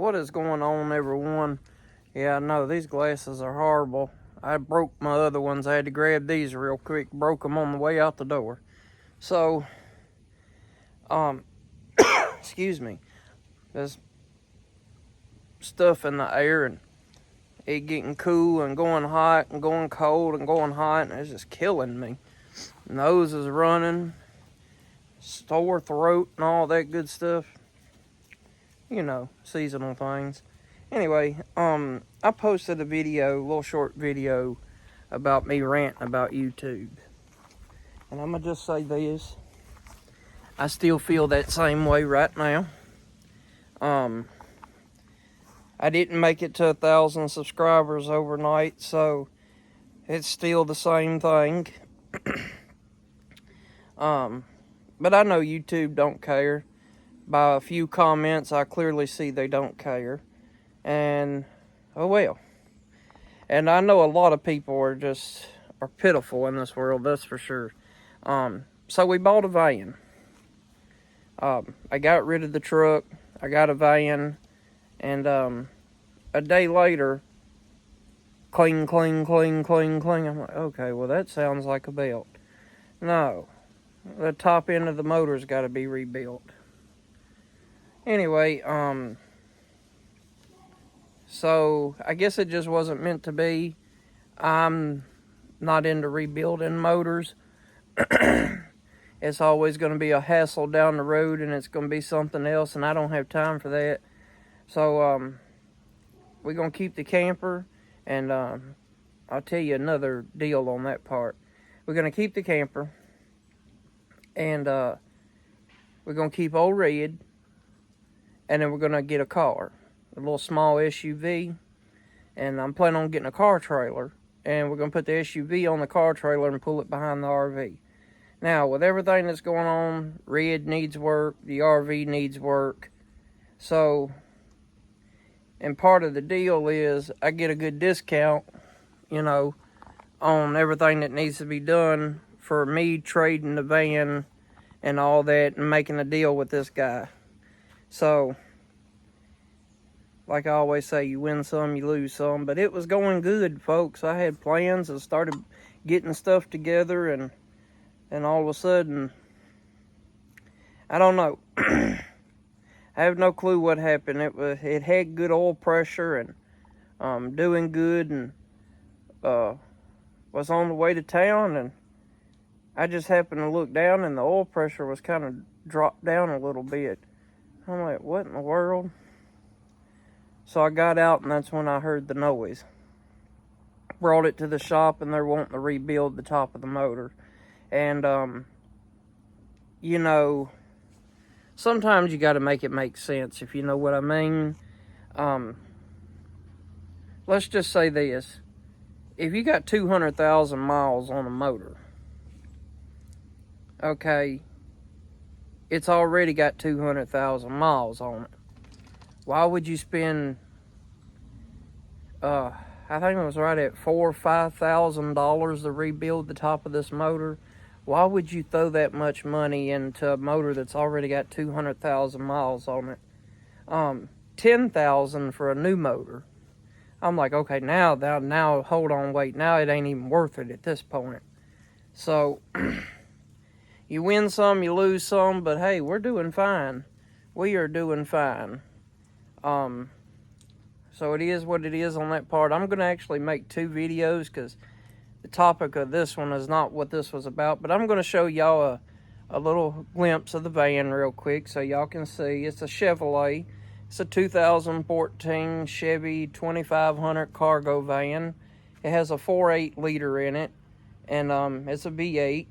What is going on, everyone? Yeah, I know these glasses are horrible. I broke my other ones. I had to grab these real quick. Broke them on the way out the door. So, excuse me. There's stuff in the air and it getting cool and going hot and going cold and going hot, and it's just killing me. Nose is running, sore throat and all that good stuff. You know, seasonal things. Anyway, I posted a little short video about me ranting about YouTube. And I'm going to just say this. I still feel that same way right now. I didn't make it to 1,000 subscribers overnight, so it's still the same thing. But I know YouTube don't care. By a few comments, I clearly see they don't care. And, oh well. And I know a lot of people are pitiful in this world, that's for sure. So we bought a van. I got rid of the truck. I got a van. And, a day later, cling, cling, cling, cling, cling. I'm like, okay, well, that sounds like a belt. No. The top end of the motor's got to be rebuilt. Anyway, so I guess it just wasn't meant to be. I'm not into rebuilding motors. It's always going to be a hassle down the road, and it's going to be something else, and I don't have time for that. So, we're going to keep the camper, and I'll tell you another deal on that part. We're going to keep the camper, and we're going to keep old Red, and then we're going to get a car, a little small SUV, and I'm planning on getting a car trailer, and we're going to put the SUV on the car trailer and pull it behind the RV. Now, with everything that's going on, Red needs work, the RV needs work, so, and part of the deal is I get a good discount, you know, on everything that needs to be done for me trading the van and all that and making a deal with this guy. So, like I always say, you win some, you lose some. But it was going good, folks. I had plans and started getting stuff together, and all of a sudden, I don't know. I have no clue what happened. It had good oil pressure and doing good, and was on the way to town, and I just happened to look down, and the oil pressure was kind of dropped down a little bit. I'm like, what in the world? So I got out, and that's when I heard the noise. Brought it to the shop, and they're wanting to rebuild the top of the motor. And, you know, sometimes you got to make it make sense, if you know what I mean. Let's just say this. If you got 200,000 miles on a motor, okay, it's already got 200,000 miles on it. Why would you spend, I think it was right at $4,000 or $5,000 to rebuild the top of this motor? Why would you throw that much money into a motor that's already got 200,000 miles on it? 10,000 for a new motor. I'm like, okay, now, hold on, wait. Now it ain't even worth it at this point. So, you win some, you lose some, but hey, we're doing fine. We are doing fine. So it is what it is on that part. I'm going to actually make 2 videos because the topic of this one is not what this was about, but I'm going to show y'all a little glimpse of the van real quick so y'all can see. It's a Chevrolet. It's a 2014 Chevy 2500 cargo van. It has a 4.8 liter in it, and it's a V8.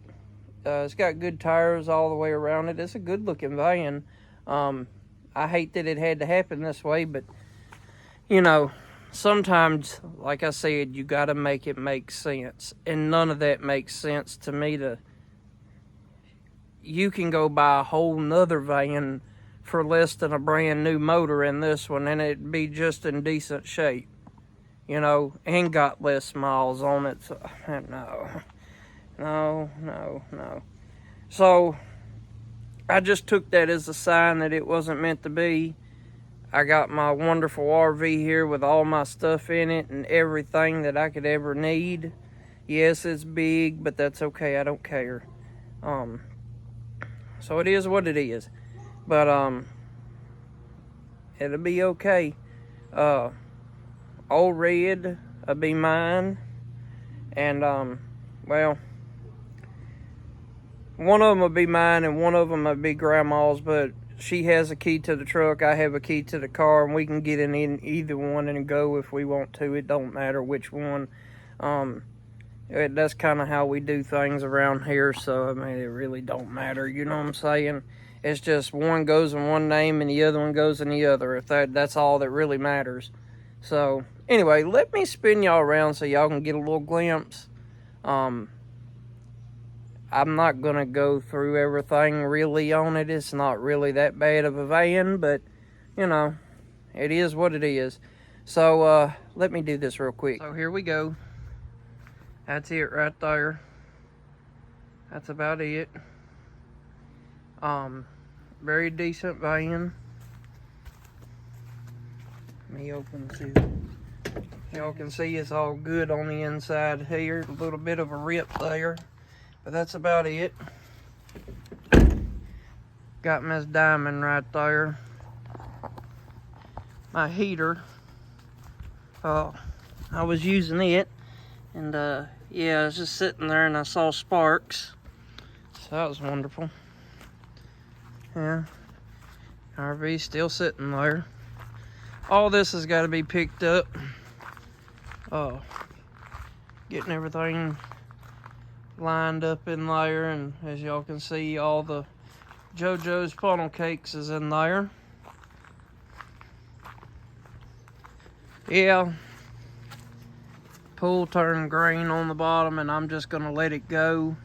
It's got good tires all the way around it. It's a good looking van. I hate that it had to happen this way, but you know, sometimes, like I said, you got to make it make sense. And none of that makes sense to me. You can go buy a whole nother van for less than a brand new motor in this one, and it'd be just in decent shape, you know, and got less miles on it. So, no. So, I just took that as a sign that it wasn't meant to be. I got my wonderful RV here with all my stuff in it and everything that I could ever need. Yes, it's big, but that's okay. I don't care. So it is what it is. But it'll be okay. Old Red will be mine, and well, one of them will be mine, and one of them will be Grandma's. But she has a key to the truck. I have a key to the car, and we can get in either one and go if we want to. It don't matter which one. That's kind of how we do things around here. So I mean, it really don't matter. You know what I'm saying? It's just one goes in one name and the other one goes in the other. If that's all that really matters. So anyway, let me spin y'all around so y'all can get a little glimpse. I'm not gonna go through everything really on it. It's not really that bad of a van, but you know, it is what it is. So let me do this real quick. So here we go. That's it right there. That's about it. Very decent van. Let me open too. Y'all can see it's all good on the inside here. A little bit of a rip there, but that's about it. Got Miss Diamond right there. My heater. I was using it, and yeah, I was just sitting there and I saw sparks. So that was wonderful. Yeah, RV still sitting there. All this has got to be picked up. Getting everything lined up in there, and as y'all can see, all the JoJo's funnel cakes is in there. Yeah, pool turned green on the bottom, and I'm just gonna let it go.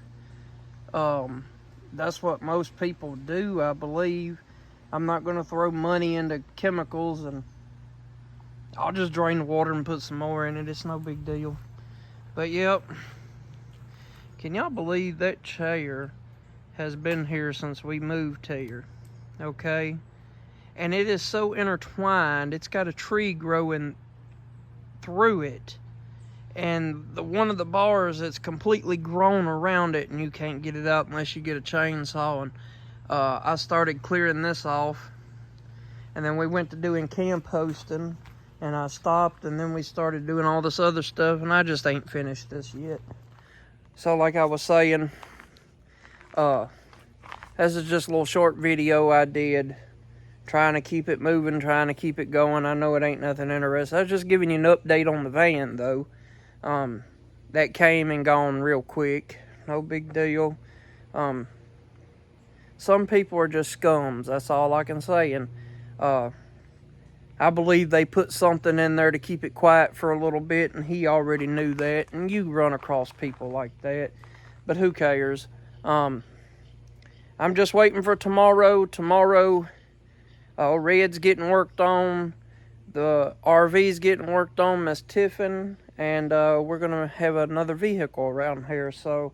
That's what most people do, I believe. I'm not gonna throw money into chemicals, and I'll just drain the water and put some more in it. It's no big deal. But yep, can y'all believe that chair has been here since we moved here? Okay, and it is so intertwined. It's got a tree growing through it, and one of the bars that's completely grown around it, and you can't get it out unless you get a chainsaw. And I started clearing this off, and then we went to doing camp hosting, and I stopped, and then we started doing all this other stuff, and I just ain't finished this yet. So like I was saying, this is just a little short video I did, trying to keep it moving, trying to keep it going. I know it ain't nothing interesting. I was just giving you an update on the van, though. That came and gone real quick. No big deal. Some people are just scums. That's all I can say. And I believe they put something in there to keep it quiet for a little bit, and he already knew that. And you run across people like that, but who cares? I'm just waiting for tomorrow. Tomorrow, Red's getting worked on. The RV's getting worked on, Miss Tiffin, and we're gonna have another vehicle around here. So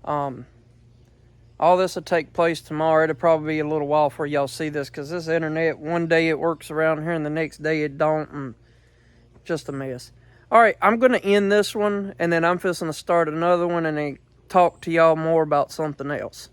all this will take place tomorrow. It'll probably be a little while before y'all see this, because this internet, one day it works around here and the next day it don't, and just a mess. All right, I'm gonna end this one, and then I'm fixing to start another one and then talk to y'all more about something else.